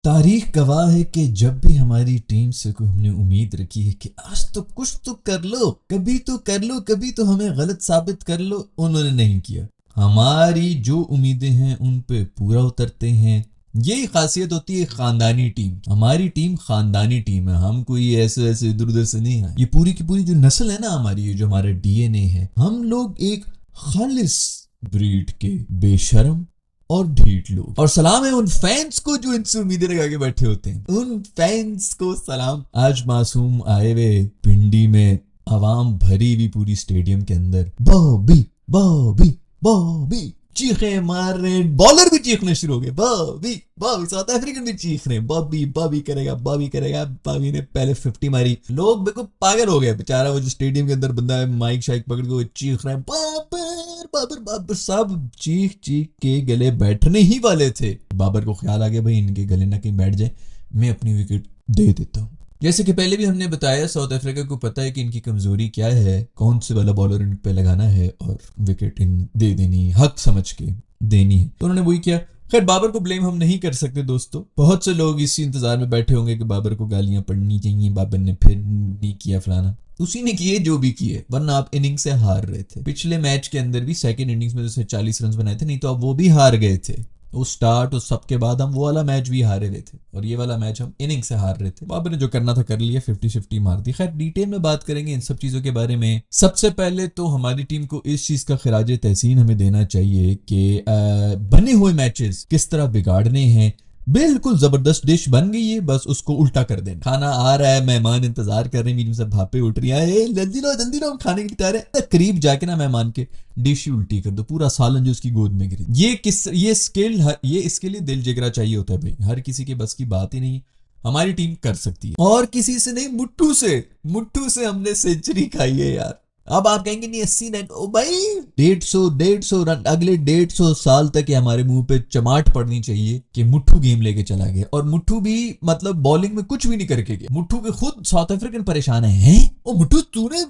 तारीख गवाह है कि जब भी हमारी टीम से कोई हमने उम्मीद रखी है कि आज तो कुछ तो कर लो, कभी तो कर लो, कभी तो हमें गलत साबित कर लो, उन्होंने नहीं किया। हमारी जो उम्मीदें हैं उन पे पूरा उतरते हैं। यही खासियत होती है खानदानी टीम। हमारी टीम खानदानी टीम है। हम कोई ऐसे ऐसे इधर उधर से नहीं है। ये पूरी की पूरी जो नस्ल है ना हमारी, ये जो हमारा डीएनए है, हम लोग एक खालिस ब्रीड के बेशरम और ढीठ लोग। और सलाम है उन फैंस को जो इनसे उम्मीदें लगा के बैठे होते हैं। उन फैंस को सलाम। आज मासूम आए हुए पिंडी में आवाम भरी हुई पूरी स्टेडियम के अंदर बॉबी बॉबी बॉबी चीखे मार रहे। बॉलर भी चीखने शुरू हो गए, बॉबी बॉबी। साउथ अफ्रीकन भी चीख रहे, बॉबी बॉबी करेगा, बॉबी करेगा। बॉबी ने पहले 50 मारी। लोग बिल्कुल पागल हो गए। बेचारा वो जो स्टेडियम के अंदर बंदा है, माइक शाइक पकड़ के वो चीख रहे हैं, बाबर बाबर बाबर। सब चीख चीख के गले बैठने ही वाले थे। बाबर को ख्याल आ गया भाई इनके गले ना कहीं बैठ जाए, मैं अपनी विकेट दे देता हूँ। जैसे कि पहले भी हमने बताया, साउथ अफ्रीका को पता है कि इनकी कमजोरी क्या है, कौन से वाला बॉलर इन पे लगाना है और विकेट इन दे देनी है, हक समझ के देनी है। तो उन्होंने वही किया। खैर बाबर को ब्लेम हम नहीं कर सकते दोस्तों। बहुत से लोग इसी इंतजार में बैठे होंगे कि बाबर को गालियां पड़नी चाहिए, बाबर ने फिर नहीं किया फलाना। उसी ने किए जो भी किए, वरना आप इनिंग से हार रहे थे। पिछले मैच के अंदर भी सेकंड इनिंग्स में जैसे 40 रन बनाए थे, नहीं तो आप वो भी हार गए थे। उस स्टार्ट उस सब के बाद हम वो वाला मैच भी हारे हुए थे और ये वाला मैच हम इनिंग से हार रहे थे। बाबर ने जो करना था कर लिया, 50-50 मार दी। खैर डिटेल में बात करेंगे इन सब चीजों के बारे में। सबसे पहले तो हमारी टीम को इस चीज का खिराज तहसीन हमें देना चाहिए कि बने हुए मैचेस किस तरह बिगाड़ने हैं। बिल्कुल जबरदस्त डिश बन गई है, बस उसको उल्टा कर देना। खाना आ रहा है, मेहमान इंतजार कर रहे हैं, मेरी सब भापे उठ रही है, जल्दी लो हम खाने के लिए तैयार है। करीब जाके ना मेहमान के डिश ही उल्टी कर दो, पूरा सालन जो उसकी गोद में गिरे। ये स्किल, ये इसके लिए दिल जिगरा चाहिए होता है भाई। हर किसी के बस की बात ही नहीं। हमारी टीम कर सकती है और किसी से नहीं, मुट्ठू से हमने सेंचुरी खाई है यार। अब आप कहेंगे नहीं 80 रन, ओ भाई 150 रन अगले 150 साल तक ये हमारे मुंह पे चमाट पड़नी चाहिए कि मुट्ठू गेम लेके चला गया। और मुट्ठू भी मतलब बॉलिंग में कुछ भी नहीं करके गया। मुट्ठू के खुद साउथ अफ्रीकन परेशान है, ओ मुट्ठू तूने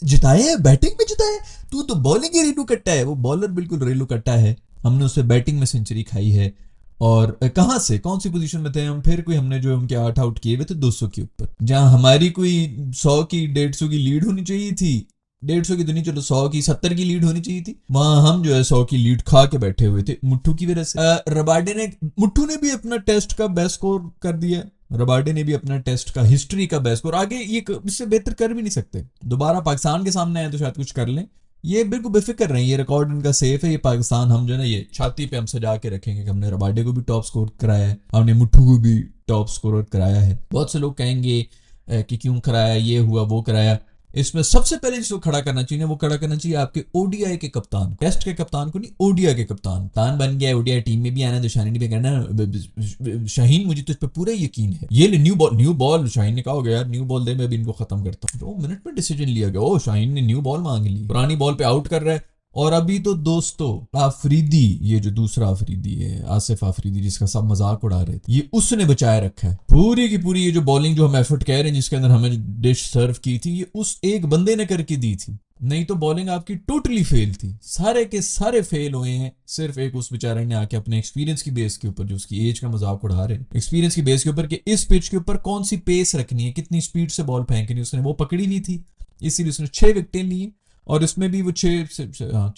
जिताया है, बैटिंग में जिताया है, तू तो बॉलिंग ही रेलू कट्टा है। वो बॉलर बिल्कुल रेलू कट्टा है। हमने उससे बैटिंग में सेंचुरी खाई है। और कहां से, कौन सी पोजीशन में थे हम, फिर कोई हमने जो उनके 8 आउट किए हुए थे 200 के ऊपर, जहां हमारी कोई 100 की 150 की लीड होनी चाहिए थी। 150 की तो नहीं, चलो 100 की 70 की लीड होनी चाहिए थी, वहां हम जो है 100 की लीड खा के बैठे हुए थे मुट्ठू की वजह से। रबाडे ने, मुट्ठू ने भी अपना टेस्ट का बेस्ट स्कोर कर दिया। रबाडे ने भी अपना टेस्ट का हिस्ट्री का बेस्ट स्कोर, आगे ये इससे बेहतर कर भी नहीं सकते। दोबारा पाकिस्तान के सामने आए तो शायद कुछ कर लें। ये बिल्कुल बेफिक्र रहे, ये रिकॉर्ड इनका सेफ है। ये पाकिस्तान हम जो है ना, ये छाती पे हम सजा के रखेंगे कि हमने रबाडे को भी टॉप स्कोर कराया है, हमने मुट्ठू को भी टॉप स्कोर कराया है। बहुत से लोग कहेंगे कि क्यों कराया, ये हुआ वो कराया। इसमें सबसे पहले जिसको खड़ा करना चाहिए वो खड़ा करना चाहिए आपके ओडीआई के कप्तान, टेस्ट के कप्तान को नहीं, ओडीआई के कप्तान। कप्तान बन गया, ओडीआई टीम में भी आना तो शाहीन भी करना। शाहीन मुझे तो इस पर पूरा यकीन है। ये न्यू बॉल शाहीन ने कहा होगा यार न्यू बॉल दे, मैं भी इनको खत्म करता हूँ। 2 मिनट में डिसीजन लिया गया। ओ शाहीन ने न्यू बॉल मांग ली, पुरानी बॉल पे आउट कर रहा है। और अभी तो दोस्तों आफरीदी, ये जो दूसरा आफरीदी है आसिफ आफरीदी, जिसका सब मजाक उड़ा रहे थे, ये उसने बचाए रखा है पूरी की पूरी। ये जो बॉलिंग जो हम एफर्ट कह रहे हैं जिसके अंदर हमें डिश सर्व की थी, ये उस एक बंदे ने करके दी थी। नहीं तो बॉलिंग आपकी टोटली फेल थी, सारे के सारे फेल हुए हैं। सिर्फ एक उस बेचारे ने आके अपने एक्सपीरियंस की बेस के ऊपर, जो उसकी एज का मजाक उड़ा रहे हैं, एक्सपीरियंस की बेस के ऊपर कि इस पिच के ऊपर कौन सी पेस रखनी है, कितनी स्पीड से बॉल फेंकनी, उसने वो पकड़ी ली थी। इसीलिए उसने 6 विकेटें ली। और इसमें भी वो 6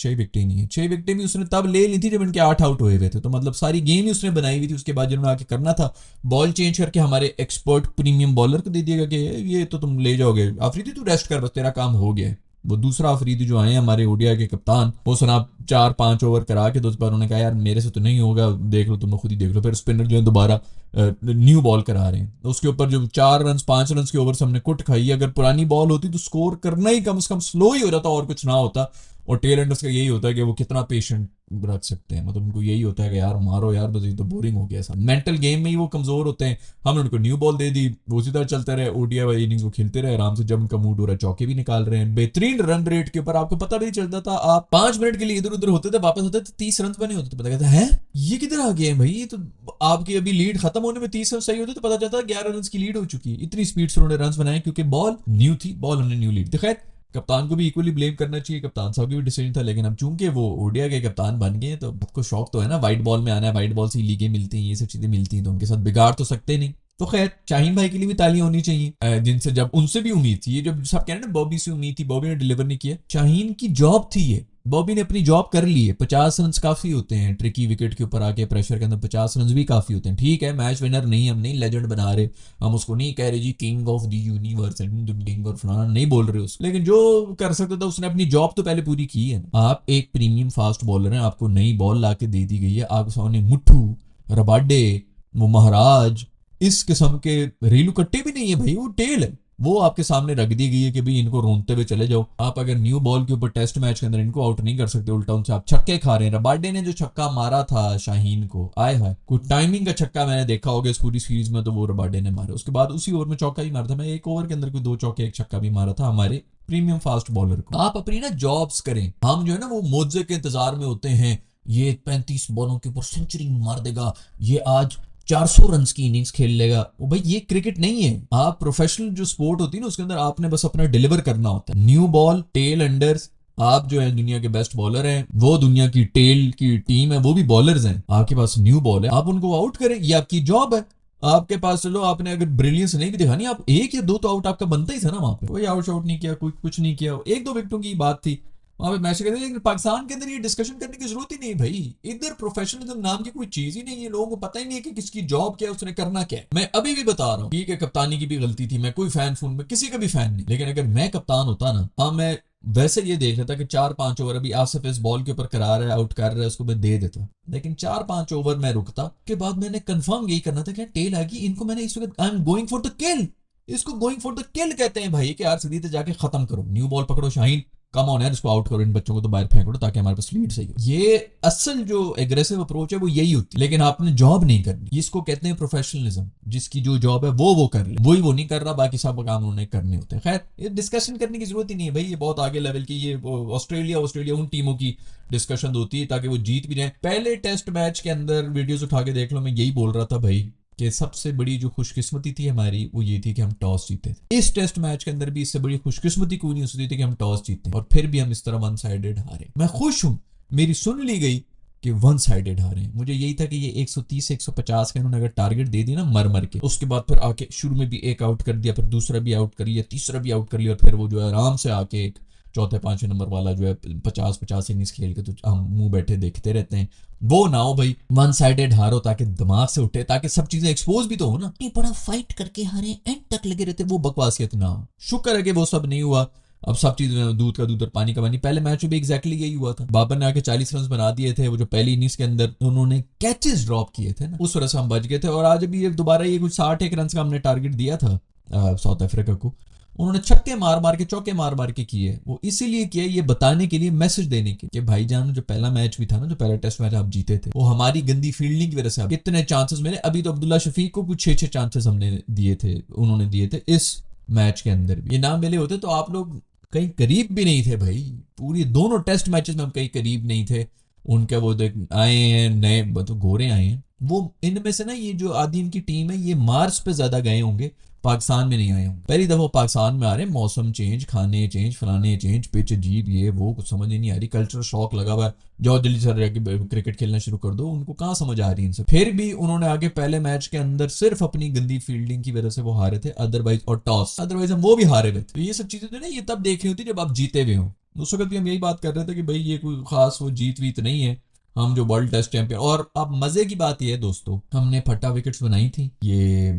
विकेटें नहीं है, 6 विकेटें भी उसने तब ले ली थी जब इनके 8 आउट हुए थे। तो मतलब सारी गेम ही उसने बनाई हुई थी। उसके बाद जिन्होंने आके करना था, बॉल चेंज करके हमारे एक्सपर्ट प्रीमियम बॉलर को दे दिएगा कि ये तो तुम ले जाओगे, आफरीदी तू रेस्ट कर, बस तेरा काम हो गया है। वो दूसरा आफरीदी जो आए हैं हमारे ओडिया के कप्तान, वो सुना 4-5 ओवर करा के 2 बार उन्होंने कहा यार मेरे से तो नहीं होगा, देख लो तुम खुद ही देख लो। फिर स्पिनर जो है दोबारा न्यू बॉल करा रहे हैं। तो उसके ऊपर जो 4 रन 5 रन के ओवर से हमने कुट खाई। अगर पुरानी बॉल होती तो स्कोर करना ही कम से कम स्लो ही हो जाता और कुछ ना होता। और टेल एंडर्स का यही होता है कि वो कितना पेशेंट रख सकते हैं, मतलब उनको यही होता है कि यार मारो यार, बस ये तो बोरिंग हो गया सब। मेंटल गेम में ही वो कमजोर होते हैं। हमने उनको न्यू बॉल दे दी, वो उसी तरह चलते रहे, ओडीआई वाली इनिंग्स वो खेलते रहे आराम से। जब उनका मूड हो रहा है चौके भी निकाल रहे हैं, बेहतरीन रन रेट के ऊपर। आपको पता भी नहीं चलता था, आप 5 मिनट के लिए इधर उधर होते थे, वापस होते थे 30 रन बने होते थे, पता कहता है ये किधर आ गए भाई, ये तो आपकी अभी लीड खत्म होने में 30 रन सही होते तो पता चलता 11 रन की लीड हो चुकी है। इतनी स्पीड से उन्होंने रन बनाए क्योंकि बॉल न्यू थी, बॉल हमने न्यू लीड। खैर कप्तान को भी इक्वली ब्लेम करना चाहिए, कप्तान साहब की भी डिसीजन था, लेकिन अब चूंकि वो ओडिया के कप्तान बन गए तो आपको शौक तो है ना, व्हाइट बॉल में आना है, व्हाइट बॉल से लीगें मिलती हैं, ये सब चीजें मिलती हैं, तो उनके साथ बिगाड़ तो सकते नहीं। तो खैर शाहीन भाई के लिए भी तालियां होनी चाहिए, जिनसे जब उनसे भी उम्मीद थी, ये जब सब कह रहे हैं ना बॉबी से उम्मीद थी, बॉबी ने डिलीवर नहीं किया। शाहीन की जॉब थी ये, बॉबी ने अपनी जॉब कर ली है। 50 रन काफी होते हैं ट्रिकी विकेट के ऊपर आके, प्रेशर के अंदर 50 रन भी काफी होते हैं। ठीक है मैच विनर नहीं, हम नहीं लेजेंड बना रहे, हम उसको नहीं कह रहे जी king of the universe king और फलाना नहीं बोल रहे उसको, लेकिन जो कर सकता था उसने अपनी जॉब तो पहले पूरी की है। आप एक प्रीमियम फास्ट बॉलर हैं, आपको नई बॉल ला के दे दी गई है, आपके सामने मुट्ठू, रबाडे, वो महाराज, इस किस्म के रेलू कट्टे भी नहीं है भाई, वो टेल है, वो आपके सामने रख दी गई है कि भाई इनको रोनते हुए चले जाओ। आप अगर न्यू बॉल के ऊपर टेस्ट मैच के अंदर इनको आउट नहीं कर सकते, उल्टा उनसे आप छक्के खा रहे हैं। रबाडे ने जो छक्का मारा था शाहीन को, आए हाय, कोई टाइमिंग का छक्का मैंने देखा होगा इस पूरी सीरीज में, तो वो रबाडे ने मारा। उसके बाद उसी ओवर में चौका ही मारा था, मैं एक ओवर के अंदर कोई 2 चौके 1 छक्का भी मारा था हमारे प्रीमियम फास्ट बॉलर को। आप अपनी ना जॉब्स करें, हम जो है ना वो मोजे के इंतजार में होते हैं, ये 35 बॉलों के ऊपर सेंचुरी मार देगा, ये आज 400 रन की इनिंग्स खेल लेगा। वो भाई ये क्रिकेट नहीं है। आप प्रोफेशनल जो स्पोर्ट होती है ना उसके अंदर आपने बस अपना डिलीवर करना होता है। न्यू बॉल, टेल अंडर्स, आप जो है दुनिया के बेस्ट बॉलर हैं, वो दुनिया की टेल की टीम है, वो भी बॉलर्स हैं, आपके पास न्यू बॉल है, आप उनको आउट करें, ये आपकी जॉब है। आपके पास चलो आपने अगर ब्रिलियंस नहीं भी दिखानी, आप 1 या 2 तो आउट आपका बनता ही था ना वहां पे, कोई आउट आउट नहीं किया, कोई कुछ नहीं किया, 1-2 विकेटों की बात थी वहां पे मैच कहते हैं। पाकिस्तान के अंदर ये डिस्कशन करने की जरूरत ही नहीं भाई, इधर प्रोफेशनलिज्म नाम की कोई चीज ही नहीं है, लोगों को पता ही नहीं है कि किसकी जॉब क्या है, उसने करना क्या है। मैं अभी भी बता रहा हूँ, ठीक है कप्तानी की भी गलती थी, मैं कोई फैन फून में किसी का भी फैन नहीं, लेकिन अगर मैं कप्तान होता ना, हाँ मैं वैसे ये देख लेता कि 4-5 ओवर अभी आसिफ इस बॉल के ऊपर करा रहा है, आउट कर रहा है, उसको मैं दे देता, लेकिन 4-5 ओवर मैं रुकता, के बाद मैंने कंफर्म यही करना था कि टेल आ गई, इनको मैंने इस वक्त I am going for the किल, इसको गोइंग फॉर द किल कहते हैं भाई, कि यार सीधे जाके खत्म करो, न्यू बॉल पकड़ो शाहीन, कम ऑन यार इसको आउट करो, इन बच्चों को तो बाहर फेंक दो ताकि हमारे पास लीड सही हो। ये असल जो एग्रेसिव अप्रोच है वो यही होती है, लेकिन आपने जॉब नहीं करनी, इसको कहते हैं प्रोफेशनलिज्म। जिसकी जो जॉब है वो कर ले, वही वो नहीं कर रहा, बाकी सब काम उन्होंने करने होते हैं। खैर ये डिस्कशन करने की जरूरत ही नहीं है भाई, ये बहुत आगे लेवल की, ये ऑस्ट्रेलिया उन टीमों की डिस्कशन होती है ताकि वो जीत भी जाए। पहले टेस्ट मैच के अंदर वीडियोस उठा के देख लो, मैं यही बोल रहा था भाई कि सबसे बड़ी जो खुशकिस्मती थी हमारी वो ये थी कि हम टॉस जीते थे। इस टेस्ट मैच के अंदर भी इससे बड़ी खुशकिस्मती कोई नहीं हो सकती थी कि हम टॉस जीते और फिर भी हम इस तरह वन साइडेड हारे। मैं खुश हूं, मेरी सुन ली गई कि वन साइडेड हारे। मुझे यही था कि ये 130 150 का इन्होंने अगर टारगेट दे दिया ना मर मर के, उसके बाद फिर आके शुरू में भी एक आउट कर दिया, फिर दूसरा भी आउट कर लिया, तीसरा भी आउट कर लिया, और फिर वो जो है आराम से आके एक चौथे 5वें नंबर वाला जो है 50-50 इनिंग्स खेल के तो हम मुंह बैठे देखते रहते हैं। वो ना हो भाई, वन साइडेड हारो ताकि दिमाग से उठे, ताकि सब चीजें एक्सपोज भी तो हो ना। नहीं बड़ा फाइट करके हारे, एंड तक लगे रहते, वो बकवासियत ना हो। शुक्र है कि वो सब नहीं हुआ। अब सब चीजें दूध का दूध और पानी का पानी। पहले मैच में भी एग्जैक्टली यही हुआ था, बाबर ने आके 40 रन बना दिए थे, वो जो पहली इनिंग्स के अंदर उन्होंने कैचेस ड्रॉप किए थे ना, उस वजह से हम बच गए थे। और आज भी ये दोबारा ये कुछ 61 रन का हमने टारगेट दिया था साउथ अफ्रीका को, उन्होंने छक्के मार मार के चौके मार मार के किए। वो इसीलिए किए, ये बताने के लिए, मैसेज देने के कि भाईजान जो पहला मैच भी था ना, जो पहला टेस्ट मैच आप जीते थे, वो हमारी गंदी फील्डिंग की वजह से कितने चांसेस मिले। अभी तो अब्दुल्ला शफीक को कुछ 6-6 चांसेस हमने दिए थे, उन्होंने दिए थे। इस मैच के अंदर भी ये ना मिले होते तो आप लोग कहीं करीब भी नहीं थे भाई। पूरी दोनों टेस्ट मैचेस में हम कहीं करीब नहीं थे। उनके वो आए हैं नए तो गोरे आए हैं, वो इनमें से ना ये जो आधी इनकी टीम है ये मार्च पे ज्यादा गए होंगे, पाकिस्तान में नहीं आए होंगे। पहली दफा पाकिस्तान में आ रहे हैं, मौसम चेंज, खाने चेंज, फलाने चेंज, पिच अजीब, ये वो कुछ समझ ही नहीं आ रही। कल्चरल शॉक लगा हुआ है, जाओ जल्दी से क्रिकेट खेलना शुरू कर दो। उनको कहाँ समझ आ रही है इनसे। फिर भी उन्होंने आगे पहले मैच के अंदर सिर्फ अपनी गंदी फील्डिंग की वजह से वो हारे थे, अदरवाइज और टॉस, अदरवाइज हम वो भी हारे हुए थे। तो ये सब चीजें तो ना ये तब देख रही होती जब आप जीते हुए हो। उस वक्त भी हम यही बात कर रहे थे कि भाई ये कोई खास वो जीत वीत नहीं है, हम जो वर्ल्ड टेस्ट चैंपियन। और अब मजे की बात यह है दोस्तों, हमने फट्टा विकेट्स बनाई थी ये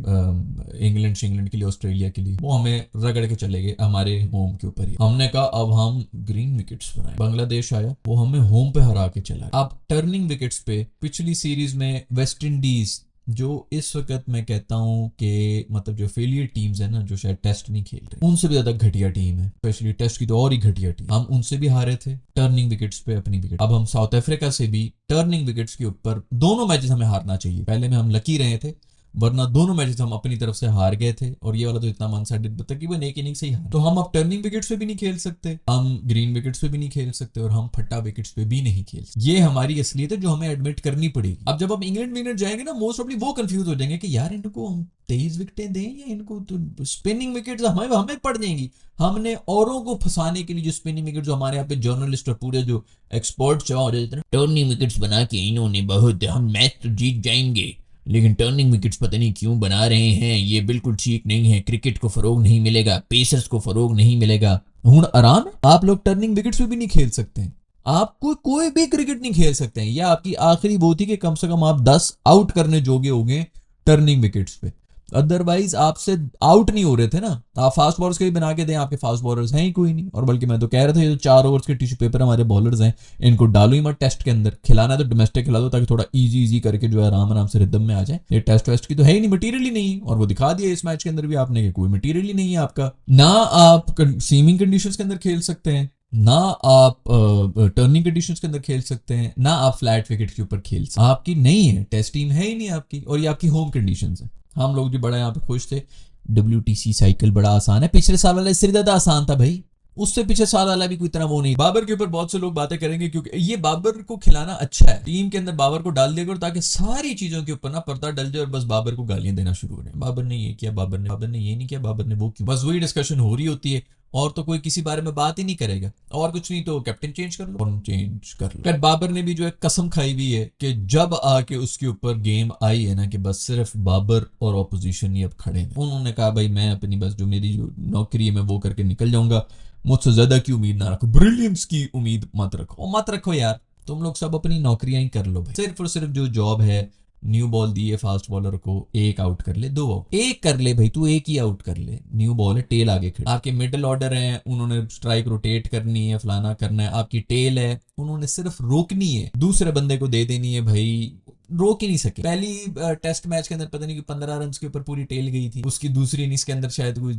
इंग्लैंड के लिए, ऑस्ट्रेलिया के लिए, वो हमें रगड़ के चले गए हमारे होम के ऊपर ही। हमने कहा अब हम ग्रीन विकेट्स बनाए, बांग्लादेश आया, वो हमें होम पे हरा के चला। अब टर्निंग विकेट्स पे पिछली सीरीज में वेस्ट इंडीज, जो इस वक्त मैं कहता हूं कि मतलब जो फेलियर टीम्स है ना, जो शायद टेस्ट नहीं खेल रही, उनसे भी ज्यादा घटिया टीम है, स्पेशली टेस्ट की तो और ही घटिया टीम। हम उनसे भी हारे थे टर्निंग विकेट्स पे अपनी विकेट। अब हम साउथ अफ्रीका से भी टर्निंग विकेट्स के ऊपर, दोनों मैचेस हमें हारना चाहिए। पहले में हम लकी रहे थे, वरना दोनों मैचेस हम अपनी तरफ से हार गए थे और ये वाला तो इतना वन साइडेड तकरीबन एक इनिंग से ही हार। तो हम अब टर्निंग विकेट्स पे भी नहीं खेल सकते, हम ग्रीन विकेट्स पे भी नहीं खेल सकते और हम फट्टा विकेट्स पे भी नहीं खेल सकते। ये हमारी असलियत है जो हमें एडमिट करनी पड़ेगी। अब जब हम इंग्लैंड जाएंगे ना, मोस्ट ऑफली वो कंफ्यूज हो जाएंगे कि यार इनको हम 23 विकेटें दें या इनको तो स्पिनिंग विकेट्स हमें पड़ जाएंगी। हमने औरों को फंसाने के लिए जो स्पिनिंग विकेट, जो हमारे यहाँ पे जर्नलिस्ट और पूरे जो एक्सपर्ट हो जाते हैं, टर्निंग विकेट्स बना के इन्होंने बहुत, हम मैच तो जीत जाएंगे लेकिन टर्निंग विकेट्स पता नहीं क्यों बना रहे हैं, ये बिल्कुल ठीक नहीं है, क्रिकेट को फरोग नहीं मिलेगा, पेसर्स को फरोग नहीं मिलेगा। हूं आराम है, आप लोग टर्निंग विकेट्स पे भी नहीं खेल सकते हैं, आपको कोई भी क्रिकेट नहीं खेल सकते हैं। यह आपकी आखिरी वो थी कि कम से कम आप 10 आउट करने जोगे हो गए टर्निंग विकेट्स पे, अदरवाइज आपसे आउट नहीं हो रहे थे ना। आप फास्ट बॉलर्स के भी बना के दें, आपके फास्ट बॉलर्स हैं ही कोई नहीं। और बल्कि मैं तो कह रहा था ये तो 4 ओवर्स के टिश्यू पेपर हमारे बॉलर्स हैं, इनको डालो ही मत टेस्ट के अंदर, खिलाना है तो डोमेस्टिक खिला दो ताकि थोड़ा इजी करके जो है आराम से रिदम में आ जाए। ये टेस्ट वेस्ट की तो है ही नहीं, मटीरियल ही नहीं, और वो दिखा दिया इस मैच के अंदर भी आपने कि कोई मटीरियल ही नहीं है आपका। ना आप सीमिंग कंडीशंस के अंदर खेल सकते हैं, ना आप टर्निंग कंडीशंस के अंदर खेल सकते हैं, ना आप फ्लैट विकेट के ऊपर खेल सकते हैं। आपकी नहीं है, टेस्ट टीम है ही नहीं आपकी, और ये आपकी होम कंडीशंस है। हम लोग जो बड़ा यहाँ पे खुश थे, WTC साइकिल बड़ा आसान है, पिछले साल वाला इससे ज्यादा आसान था भाई, उससे पिछले साल वाला भी कोई इतना वो नहीं। बाबर के ऊपर बहुत से लोग बातें करेंगे क्योंकि ये बाबर को खिलाना अच्छा है, टीम के अंदर बाबर को डाल देगा ताकि सारी चीजों के ऊपर ना पर्दा डल जाए और बस बाबर को गालियां देना शुरू हो जाए, बाबर ने ये किया, बाबर ने ये नहीं किया, बाबर ने वो क्यों, बस वही डिस्कशन हो रही होती है और तो कोई किसी बारे में बात ही नहीं करेगा। और कुछ नहीं तो कैप्टन चेंज कर लो, चेंज कर लो। फिर बाबर ने भी जो है कसम खाई हुई है कि जब आके उसके ऊपर गेम आई है ना कि बस सिर्फ बाबर और ऑपोजिशन ही अब खड़े हैं, उन्होंने कहा भाई मैं अपनी बस जो मेरी जो नौकरी है मैं वो करके निकल जाऊंगा, मुझसे ज्यादा की उम्मीद ना रखो, ब्रिलियंस की उम्मीद मत रखो यार, तुम लोग सब अपनी नौकरियां ही कर लो भाई। सिर्फ और सिर्फ जो जॉब है, न्यू बॉल दी है फास्ट बॉलर को, एक आउट कर ले, 2 आउट, एक कर ले भाई, तू एक ही आउट कर ले, न्यू बॉल है, टेल आगे खड़ी, आपके मिडिल ऑर्डर है, उन्होंने स्ट्राइक रोटेट करनी है, फलाना करना है, आपकी टेल है, उन्होंने सिर्फ रोकनी है, दूसरे बंदे को दे देनी है भाई, रोक ही नहीं सके। पहली टेस्ट मैच के अंदर पता नहीं कि 15 रन के ऊपर पूरी टेल गई थी, उसकी दूसरी इनिंग्स के अंदर शायद कोई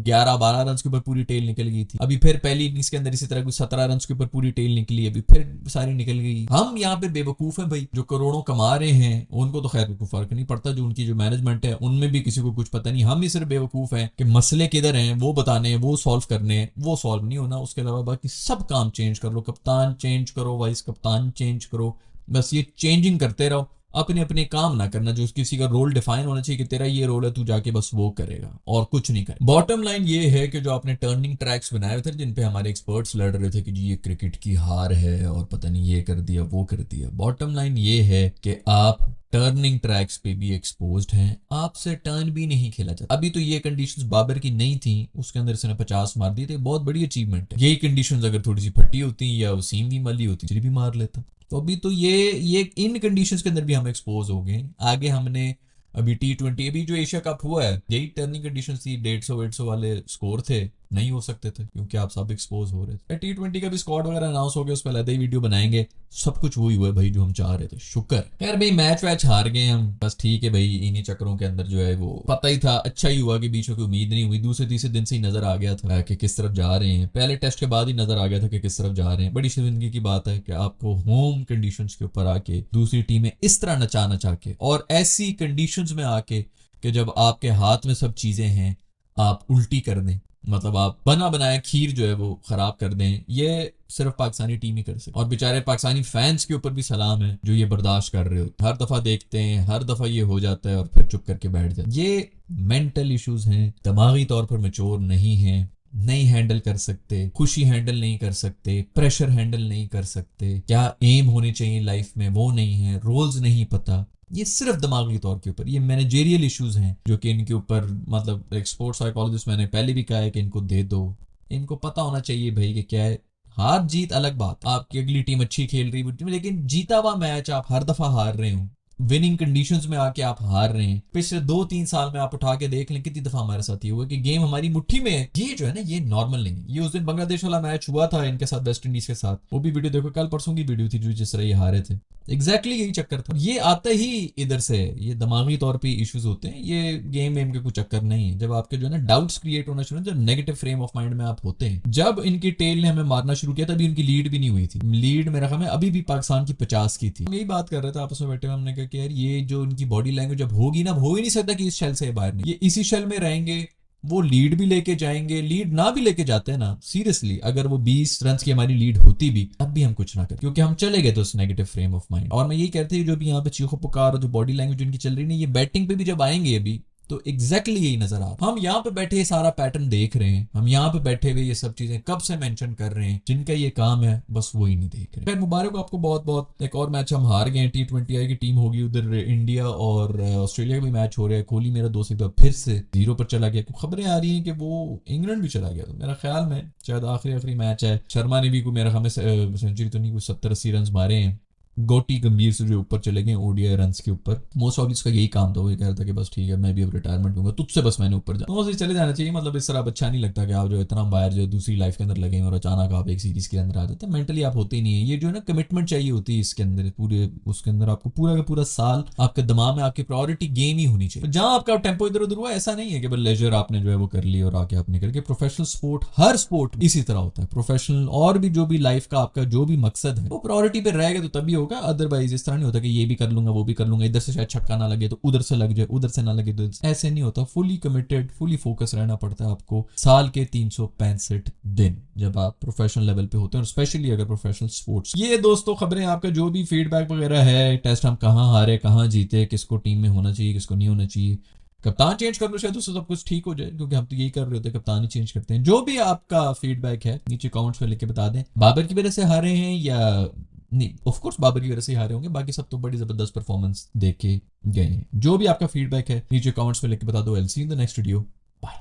11-12 रन के ऊपर पूरी टेल निकल गई थी, अभी फिर पहली इनिंग्स के अंदर इसी तरह कोई 17 रन के ऊपर पूरी टेल निकली, अभी फिर सारी निकल गई। हम यहाँ पे बेवकूफ हैं भाई, जो करोड़ों कमा रहे हैं उनको तो खैर कोई फर्क नहीं पड़ता, जो उनकी जो मैनेजमेंट है उनमें भी किसी को कुछ पता नहीं, हम ही सिर्फ बेवकूफ हैं कि मसले किधर हैं वो बताने हैं, वो सॉल्व करने हैं, वो सॉल्व नहीं होना, उसके अलावा बाकी सब काम चेंज कर लो, कप्तान चेंज करो, वाइस कप्तान चेंज करो, बस ये चेंजिंग करते रहो, अपने अपने काम ना करना, जो किसी का रोल डिफाइन होना चाहिए कि तेरा ये रोल है, तू जाके बस वो करेगा और कुछ नहीं कर। बॉटम लाइन ये है कि जो आपने टर्निंग ट्रैक्स बनाए थे जिन पे हमारे एक्सपर्ट्स लड़ रहे थे कि जी ये क्रिकेट की हार है और पता नहीं ये कर दिया वो कर दिया, बॉटम लाइन ये है कि आप टर्निंग ट्रैक्स पे भी एक्सपोज्ड हैं, आपसे टर्न भी नहीं खेला जाता। अभी तो ये कंडीशंस बाबर की नहीं थी, उसके अंदर इसने 50 मार दिए थे, बहुत बड़ी अचीवमेंट है। यही कंडीशंस अगर थोड़ी सी फटी होती या सीम भी मली होती फिर भी मार लेता। तो अभी तो ये इन कंडीशंस के अंदर भी हम एक्सपोज हो गए। आगे हमने अभी T20, अभी जो एशिया कप हुआ है यही टर्निंग कंडीशंस थी, 150 वाले स्कोर थे, नहीं हो सकते थे क्योंकि आप सब एक्सपोज हो रहे थे। T20 का भी स्क्वाड वगैरह अनाउंस हो गया, उस पर अलग ही वीडियो बनाएंगे, सब कुछ वही हुआ है भाई जो हम चाह रहे थे, शुक्र। खैर भाई मैच वैच हार गए हम, बस ठीक है भाई, इन्हीं चक्करों के अंदर जो है वो पता ही था, अच्छा ही हुआ कि बीच में कोई उम्मीद नहीं हुई, दूसरे तीसरे दिन से ही नजर आ गया था कि किस तरफ जा रहे हैं, पहले टेस्ट के बाद ही नजर आ गया था कि किस तरफ जा रहे हैं। बड़ी शर्मिंदगी की बात है कि आपको होम कंडीशंस के ऊपर आके दूसरी टीमें इस तरह नचा के और ऐसी कंडीशंस में आके कि जब आपके हाथ में सब चीजें हैं आप उल्टी कर दें, मतलब आप बना बनाया खीर जो है वो खराब कर दें, ये सिर्फ पाकिस्तानी टीम ही कर सकते। और बेचारे पाकिस्तानी फैंस के ऊपर भी सलाम है जो ये बर्दाश्त कर रहे हो, हर दफा देखते हैं, हर दफा ये हो जाता है और फिर चुप करके बैठ जाते। ये मेंटल इश्यूज हैं, दिमागी तौर पर मैच्योर नहीं है, नहीं हैंडल कर सकते, खुशी हैंडल नहीं कर सकते, प्रेशर हैंडल नहीं कर सकते, क्या एम होने चाहिए लाइफ में वो नहीं है, रोल्स नहीं पता, ये सिर्फ दिमागी तौर के ऊपर। ये मैनेजेरियल इश्यूज हैं जो कि इनके ऊपर, मतलब एक स्पोर्ट्स साइकोलॉजिस्ट मैंने पहले भी कहा है कि इनको दे दो, इनको पता होना चाहिए भाई कि क्या है, हार जीत अलग बात, आपकी अगली टीम अच्छी खेल रही है लेकिन जीता हुआ मैच आप हर दफा हार रहे हो, विनिंग कंडीशंस में आके आप हार रहे हैं। पिछले 2-3 साल में आप उठा के देख लें कितनी दफा हमारे साथ ये हुआ कि गेम हमारी मुट्ठी में है। ये जो है ना ये नॉर्मल नहीं है। ये उस दिन बांग्लादेश वाला मैच हुआ था इनके साथ, वेस्ट इंडीज के साथ, वो भी वीडियो देखो, कल परसों की वीडियो थी जो जिस तरह ये हारे थे, एग्जैक्टली यही चक्कर था। ये आता ही इधर से, ये दिमागी तौर पे इश्यूज होते हैं, ये गेम वेम के कुछ चक्कर नहीं है। जब आपके जो है ना डाउट्स क्रिएट होना शुरू, जब नेगेटिव फ्रेम ऑफ माइंड में आप होते हैं, जब इनकी टेल ने हमें मारना शुरू किया तभी उनकी लीड भी नहीं हुई थी। लीड मेरा ख्याल है अभी भी पाकिस्तान की 50 की थी। यही बात कर रहे थे आपस में बैठे, हमने कहा सोचेगा कि यार ये जो इनकी बॉडी लैंग्वेज अब होगी ना, हो ही नहीं सकता कि इस शेल से बाहर नहीं, ये इसी शेल में रहेंगे। वो लीड भी लेके जाएंगे, लीड ना भी लेके जाते हैं ना, सीरियसली अगर वो 20 रन की हमारी लीड होती भी, तब भी हम कुछ ना करें, क्योंकि हम चले गए तो उस नेगेटिव फ्रेम ऑफ माइंड। और मैं यही कहती हूँ जो भी यहाँ पे चीखो पुकार और जो बॉडी लैंग्वेज उनकी चल रही है, ये बैटिंग पे भी जब आएंगे अभी, तो एग्जैक्टली यही नजर आ रहा। हम यहाँ पे बैठे ये सारा पैटर्न देख रहे हैं, हम यहाँ पे बैठे हुए ये सब चीजें कब से मेंशन कर रहे हैं, जिनका ये काम है बस वो ही नहीं देख रहे। खैर मुबारक हो आपको बहुत बहुत। एक और मैच हम हार गए, T20I की टीम होगी, उधर इंडिया और ऑस्ट्रेलिया का भी मैच हो रहा है। कोहली मेरा दोस्त एक बार फिर से 0 पर चला गया। खबरें आ रही हैं कि वो इंग्लैंड भी चला गया, तो मेरा ख्याल में शायद आखिरी मैच है। शर्मा ने भी कोई मेरा ख्याल में सेंचुरी तो नहीं, कुछ 70-80 रन मारे हैं। गोटी गंभीर से जो ऊपर चले गए ओडीआई रन्स के ऊपर, मोस्ट ऑफ इसका यही काम था। वो ये कह रहा था कि बस ठीक है मैं भी अब रिटायरमेंट लूंगा, तुझसे बस मैंने ऊपर जा तो चले जाना चाहिए। मतलब इस तरह अब अच्छा नहीं लगता कि आप जो इतना बाहर जो दूसरी लाइफ के अंदर लगे और अचानक आप एक सीरीज के अंदर आ जाते हैं, मेंटली आप होते ही नहीं है। ये जो है ना कमिटमेंट चाहिए होती है इसके अंदर, पूरे उसके अंदर आपको पूरा का पूरा साल आपके दिमाग में आपकी प्रायोरिटी गेम ही होनी चाहिए। जहां आपका टेम्पो इधर उधर हुआ, ऐसा नहीं है कि बस लेजर आपने जो है वो कर लिया और आके आपने करके। प्रोफेशनल स्पोर्ट, हर स्पोर्ट इसी तरह होता है। प्रोफेशनल और भी जो भी लाइफ का आपका जो भी मकसद है वो प्रायोरिटी पे रहेगा तो तभी होगा, अदरवाइज इस तरह नहीं होता कि ये भी कर लूंगा वो भी कर लूंगा, इधर से शायद छक्का ना लगे तो उधर से लग जाए, उधर से ना लगे तो ऐसे नहीं होता। फुली कमिटेड, फुली फोकस रहना पड़ता है आपको साल के 365 दिन जब आप प्रोफेशनल लेवल पे होते हैं, और स्पेशली अगर प्रोफेशनल स्पोर्ट्स। ये दोस्तों खबरें, आपका जो भी फीडबैक वगैरह है, टेस्ट हम कहाँ हारे कहाँ जीते, किसको टीम में होना चाहिए किसको नहीं होना चाहिए, कप्तान चेंज कर लो शायद उससे सब कुछ ठीक हो जाए, क्योंकि हम तो यही कर रहे होते हैं, कप्तान ही चेंज करते हैं। जो भी आपका फीडबैक है नीचे कमेंट्स में लिख के बता दें। बाबर की वजह से हारे हैं या नहीं, ऑफ कोर्स बाबर की वजह से ही हारे होंगे, बाकी सब तो बड़ी जबरदस्त परफॉर्मेंस देख के गए हैं। जो भी आपका फीडबैक है नीचे कमेंट्स में लिख के बता दो। I'll see you in the next video. Bye.